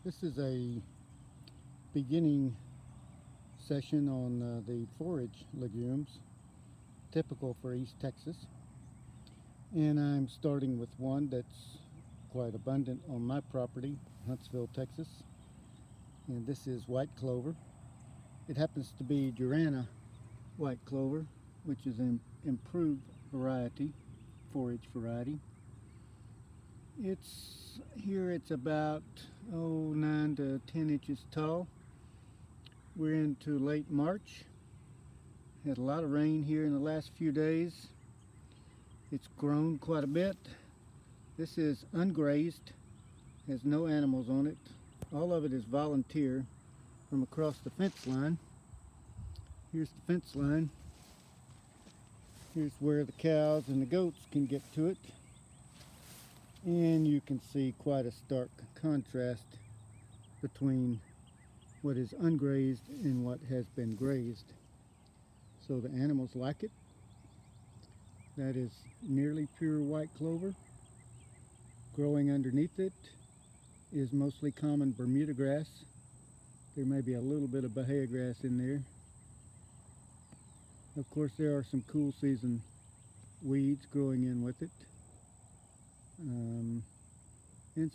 This is a beginning session on the forage legumes, typical for East Texas. And I'm starting with one that's quite abundant on my property, Huntsville, Texas. And this is white clover. It happens to be Durana white clover, which is an improved variety, forage variety. It's about 9 to 10 inches tall. We're into late March. Had a lot of rain here in the last few days. It's grown quite a bit. This is ungrazed, has no animals on it. All of it is volunteer from across the fence line. Here's the fence line. Here's where the cows and the goats can get to it. And you can see quite a stark contrast between what is ungrazed and what has been grazed. So the animals like it. That is nearly pure white clover. Growing underneath it is mostly common Bermuda grass. There may be a little bit of Bahia grass in there. Of course, there are some cool season weeds growing in with it. And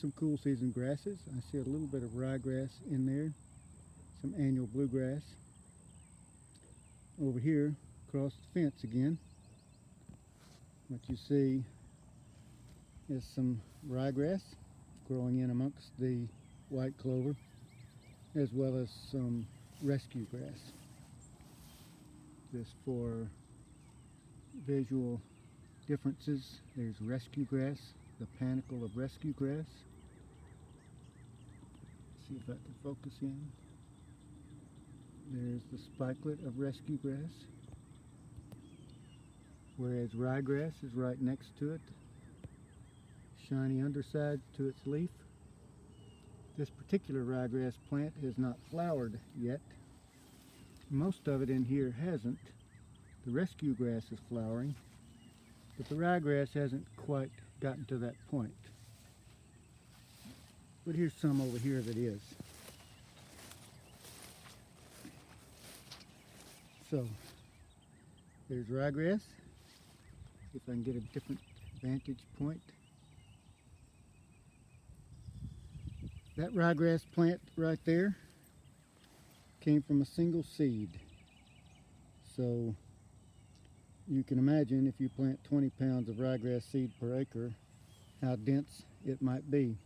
some cool season grasses. I see a little bit of ryegrass in there, some annual bluegrass. Over here, across the fence again, what you see is some ryegrass growing in amongst the white clover, as well as some rescue grass. Just for visual differences, there's rescue grass, the panicle of rescue grass. See if I can focus in. There's the spikelet of rescue grass, whereas ryegrass is right next to it. Shiny underside to its leaf. This particular ryegrass plant has not flowered yet. Most of it in here hasn't. The rescue grass is flowering, but the ryegrass hasn't quite gotten to that point. But here's some over here that is. So there's ryegrass. If I can get a different vantage point. That ryegrass plant right there came from a single seed. So you can imagine if you plant 20 pounds of ryegrass seed per acre, how dense it might be.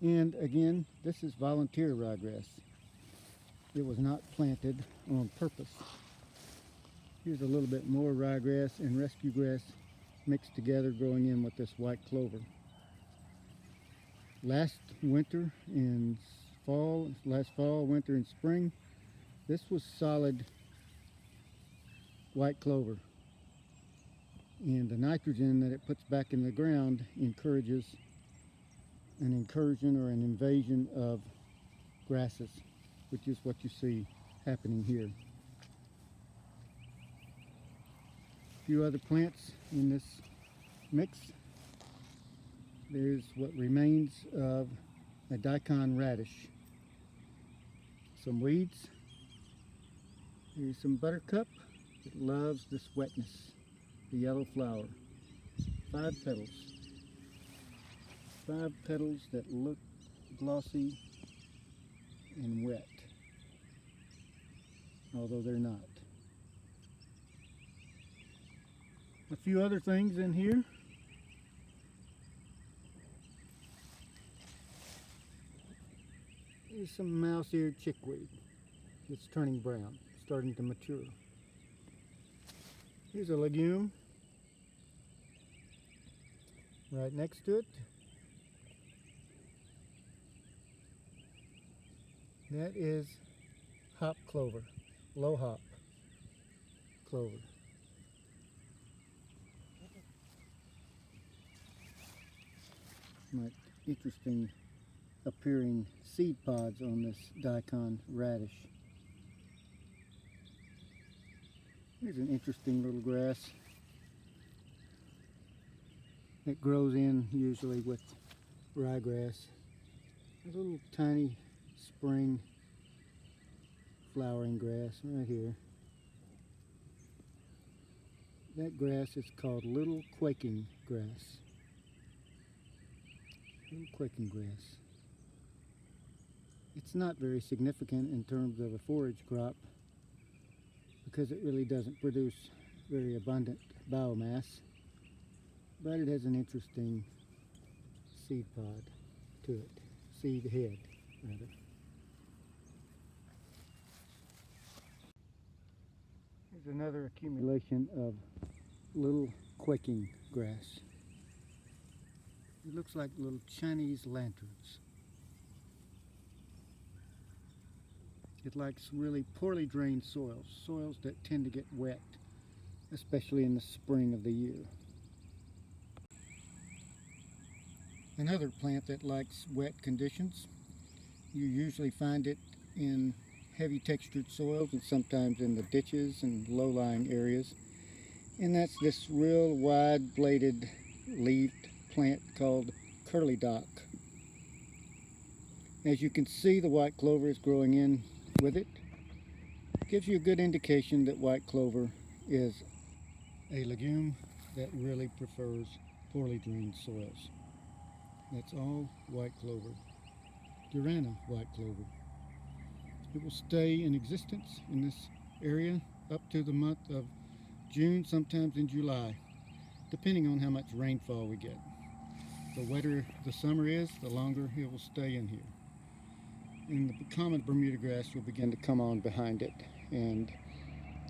And again, this is volunteer ryegrass. It was not planted on purpose. Here's a little bit more ryegrass and rescue grass mixed together growing in with this white clover. Last fall, winter, and spring, this was solid white clover. And the nitrogen that it puts back in the ground encourages an incursion or an invasion of grasses, which is what you see happening here. A few other plants in this mix. There's what remains of a daikon radish. Some weeds. Here's some buttercup. It loves this wetness. The yellow flower. 5 petals. 5 petals that look glossy and wet, although they're not. A few other things in here. Here's some mouse-eared chickweed. It's turning brown, starting to mature. Here's a legume right next to it. That is hop clover, low hop clover. Some interesting appearing seed pods on this daikon radish. Here's an interesting little grass that grows in usually with ryegrass. A little tiny spring flowering grass right here. That grass is called little quaking grass. Little quaking grass. It's not very significant in terms of a forage crop because it really doesn't produce very abundant biomass, but it has an interesting seed pod to it, seed head rather. Here's another accumulation of little quaking grass. It looks like little Chinese lanterns. It likes really poorly drained soils, soils that tend to get wet, especially in the spring of the year. Another plant that likes wet conditions, you usually find it in heavy textured soils and sometimes in the ditches and low-lying areas. And that's this real wide-bladed leaved plant called curly dock. As you can see, the white clover is growing in with it. Gives you a good indication that white clover is a legume that really prefers poorly drained soils. That's all white clover. Durana white clover. It will stay in existence in this area up to the month of June, sometimes in July, depending on how much rainfall we get. The wetter the summer is, the longer it will stay in here. And the common Bermuda grass will begin to come on behind it, and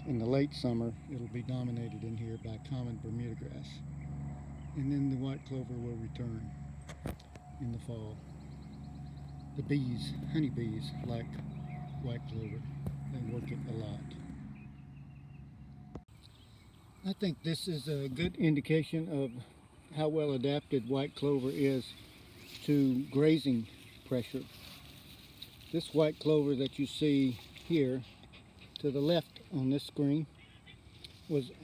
in the late summer it'll be dominated in here by common Bermuda grass. And then the white clover will return in the fall. The bees, honeybees, like white clover. They work it a lot. I think this is a good indication of how well adapted white clover is to grazing pressure. This white clover that you see here to the left on this screen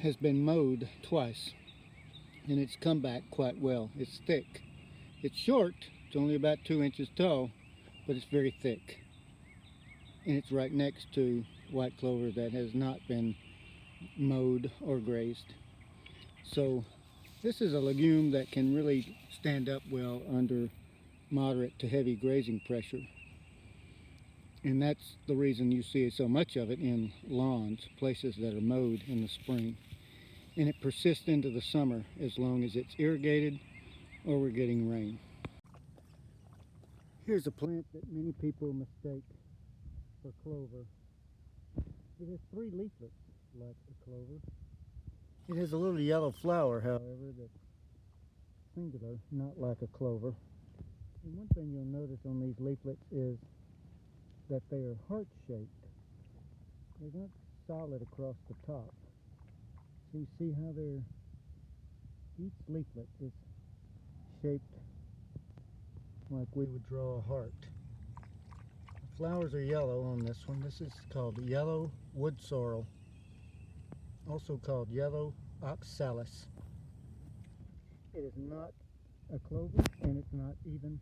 has been mowed twice, and it's come back quite well. It's thick. It's short, it's only about 2 inches tall, but it's very thick. And it's right next to white clover that has not been mowed or grazed. So this is a legume that can really stand up well under moderate to heavy grazing pressure. And that's the reason you see so much of it in lawns, places that are mowed in the spring. And it persists into the summer as long as it's irrigated or we're getting rain. Here's a plant that many people mistake for clover. It has 3 leaflets like the clover. It has a little yellow flower, however, that's singular, not like a clover. And one thing you'll notice on these leaflets is that they are heart-shaped. They're not solid across the top. So you see how each leaflet is shaped like we would draw a heart. The flowers are yellow on this one. This is called yellow wood sorrel, also called yellow oxalis. It is not a clover, and it's not even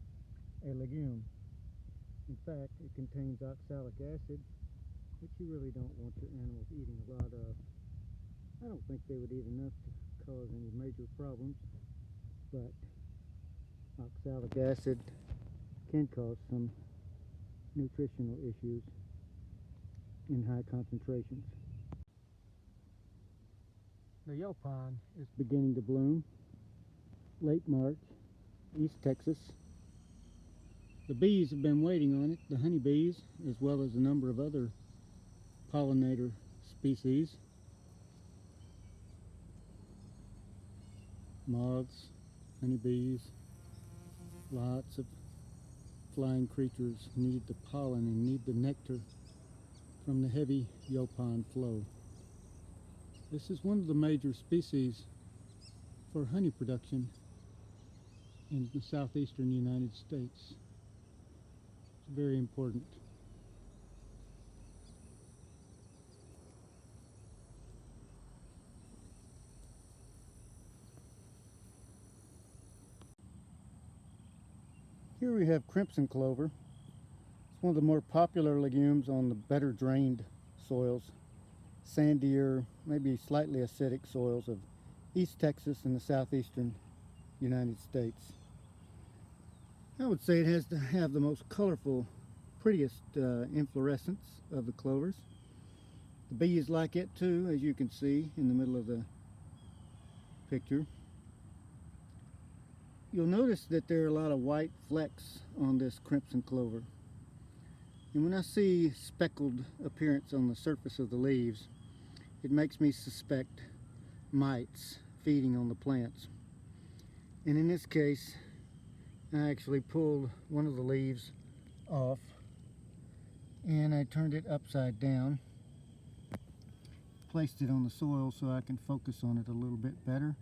a legume. In fact, it contains oxalic acid, which you really don't want your animals eating a lot of. I don't think they would eat enough to cause any major problems, but oxalic acid can cause some nutritional issues in high concentrations. The yaupon is beginning to bloom late March, East Texas. The bees have been waiting on it, the honeybees, as well as a number of other pollinator species. Moths, honeybees, lots of flying creatures need the pollen and need the nectar from the heavy yaupon flow. This is one of the major species for honey production in the southeastern United States. It's very important. Here we have crimson clover. It's one of the more popular legumes on the better drained soils, sandier, maybe slightly acidic soils of East Texas and the southeastern United States. I would say it has to have the most colorful, prettiest inflorescence of the clovers. The bees like it too, as you can see in the middle of the picture. You'll notice that there are a lot of white flecks on this crimson clover. And when I see speckled appearance on the surface of the leaves, it makes me suspect mites feeding on the plants. And in this case, I actually pulled one of the leaves off and I turned it upside down, placed it on the soil so I can focus on it a little bit better.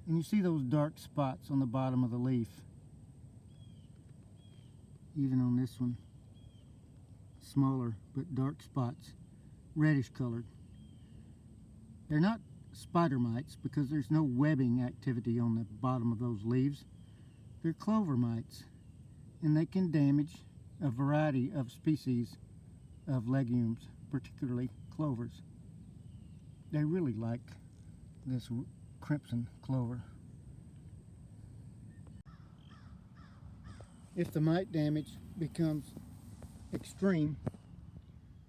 And you see those dark spots on the bottom of the leaf, even on this one, smaller but dark spots, reddish colored. They're not spider mites because there's no webbing activity on the bottom of those leaves. They're clover mites, and they can damage a variety of species of legumes, particularly clovers. They really like this crimson clover. If the mite damage becomes extreme,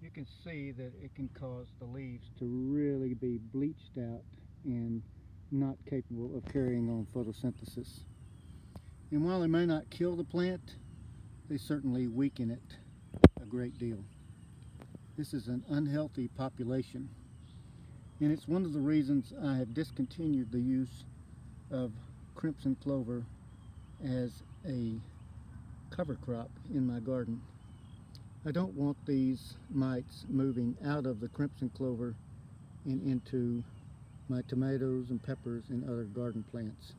you can see that it can cause the leaves to really be bleached out and not capable of carrying on photosynthesis. And while they may not kill the plant, they certainly weaken it a great deal. This is an unhealthy population, and it's one of the reasons I have discontinued the use of crimson clover as a cover crop in my garden. I don't want these mites moving out of the crimson clover and into my tomatoes and peppers and other garden plants.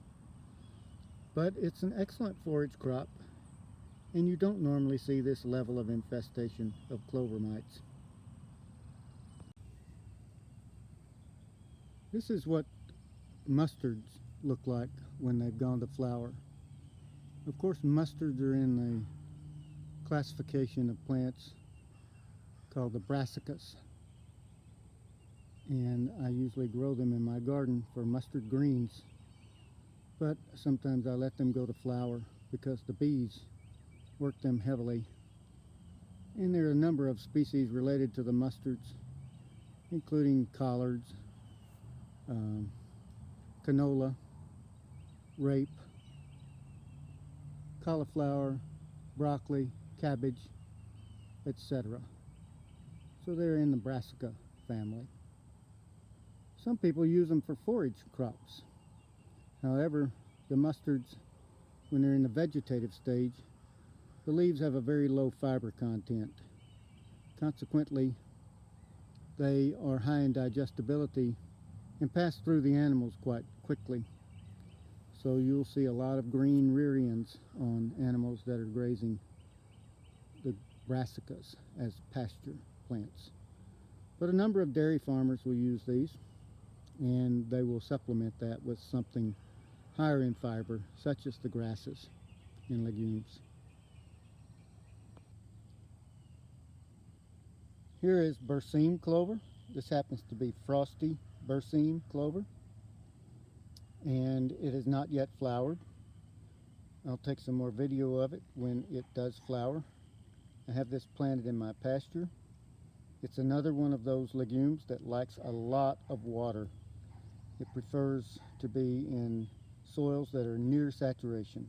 But it's an excellent forage crop, and you don't normally see this level of infestation of clover mites. This is what mustards look like when they've gone to flower. Of course, mustards are in the classification of plants called the brassicas, and I usually grow them in my garden for mustard greens, but sometimes I let them go to flower because the bees work them heavily. And there are a number of species related to the mustards, including collards, canola, rape, cauliflower, broccoli, cabbage, etc. So they're in the brassica family. Some people use them for forage crops. However, the mustards, when they're in the vegetative stage, the leaves have a very low fiber content. Consequently, they are high in digestibility and pass through the animals quite quickly. So you'll see a lot of green rear ends on animals that are grazing the brassicas as pasture plants. But a number of dairy farmers will use these, and they will supplement that with something higher in fiber, such as the grasses and legumes. Here is berseem clover. This happens to be frosty berseem clover, and it has not yet flowered. I'll take some more video of it when it does flower. I have this planted in my pasture. It's another one of those legumes that likes a lot of water. It prefers to be in soils that are near saturation.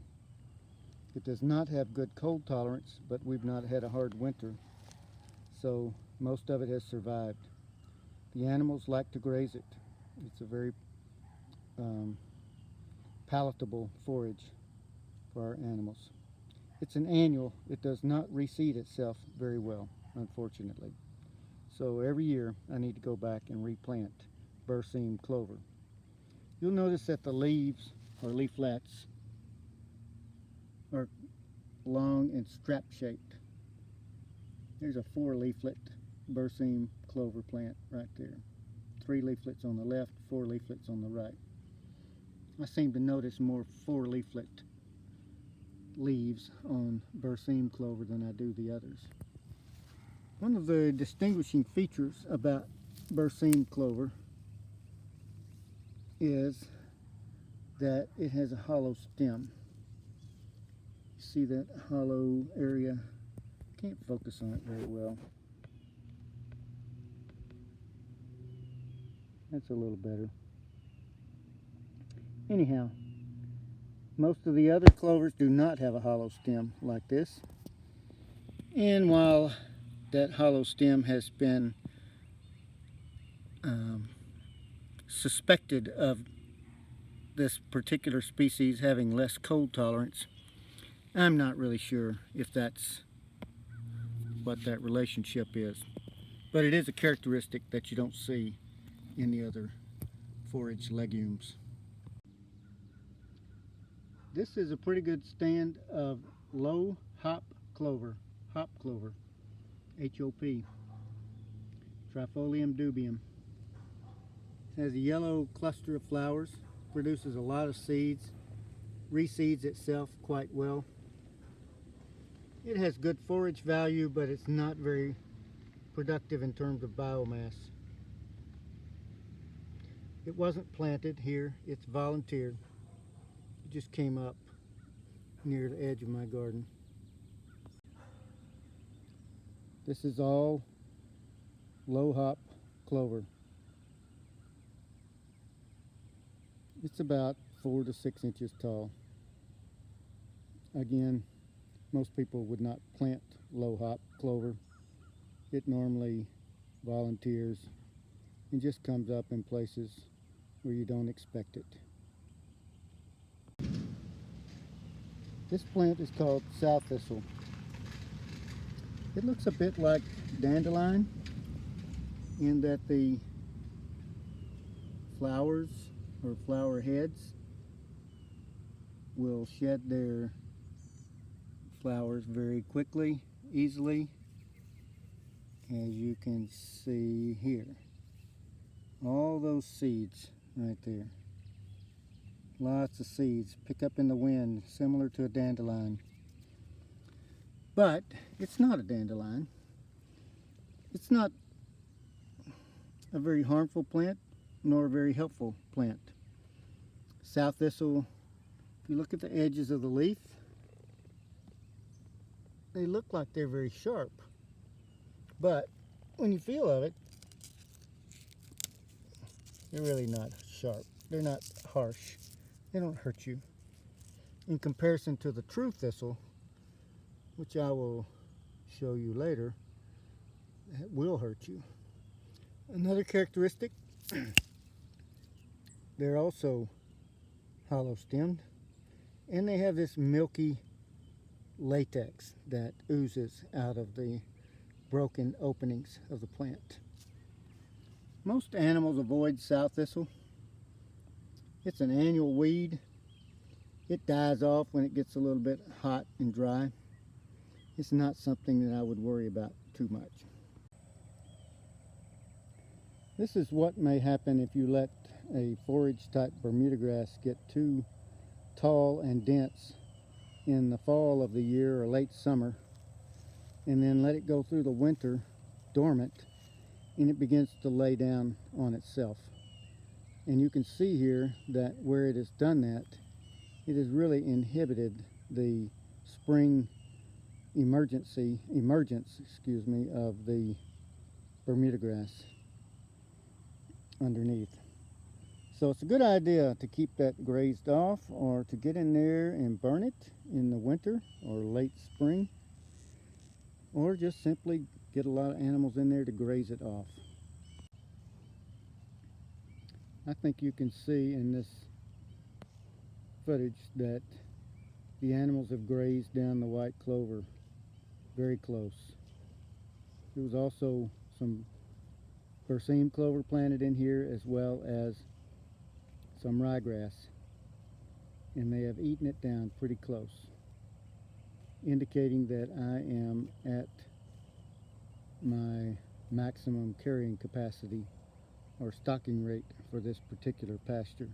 It does not have good cold tolerance, but we've not had a hard winter, so most of it has survived. The animals like to graze it. It's a very palatable forage for our animals. It's an annual. It does not reseed itself very well, unfortunately. So every year I need to go back and replant berseem clover. You'll notice that the leaves or leaflets are long and strap shaped. There's a 4-leaflet berseem clover plant right there. 3 leaflets on the left, 4 leaflets on the right. I seem to notice more 4-leaflet leaves on berseem clover than I do the others. One of the distinguishing features about berseem clover is that it has a hollow stem. You see that hollow area? Can't focus on it very well. That's a little better. Anyhow, most of the other clovers do not have a hollow stem like this. And while that hollow stem has been suspected of this particular species having less cold tolerance, I'm not really sure if that's what that relationship is. But it is a characteristic that you don't see in the other forage legumes. This is a pretty good stand of low hop clover, H-O-P, Trifolium dubium. It has a yellow cluster of flowers, produces a lot of seeds, reseeds itself quite well. It has good forage value, but it's not very productive in terms of biomass. It wasn't planted here, it's volunteered. It just came up near the edge of my garden. This is all low hop clover. It's about 4 to 6 inches tall. Again, most people would not plant low hop clover. It normally volunteers and just comes up in places where you don't expect it. This plant is called sow thistle. It looks a bit like dandelion in that the flowers or flower heads will shed their flowers very quickly, easily, as you can see here. All those seeds right there. Lots of seeds pick up in the wind, similar to a dandelion. But it's not a dandelion. It's not a very harmful plant, nor a very helpful plant. Sow thistle, if you look at the edges of the leaf, they look like they're very sharp. But when you feel of it, they're really not sharp. They're not harsh. They don't hurt you. In comparison to the true thistle, which I will show you later, that will hurt you. Another characteristic, they're also hollow stemmed, and they have this milky latex that oozes out of the broken openings of the plant. Most animals avoid sow thistle. It's an annual weed. It dies off when it gets a little bit hot and dry. It's not something that I would worry about too much. This is what may happen if you let a forage type Bermuda grass get too tall and dense in the fall of the year or late summer, and then let it go through the winter dormant, and it begins to lay down on itself. And you can see here that where it has done that, it has really inhibited the spring emergence of the Bermuda grass underneath. So it's a good idea to keep that grazed off, or to get in there and burn it in the winter or late spring, or just simply get a lot of animals in there to graze it off. I think you can see in this footage that the animals have grazed down the white clover very close. There was also some berseem clover planted in here, as well as some ryegrass, and they have eaten it down pretty close, indicating that I am at my maximum carrying capacity or stocking rate for this particular pasture.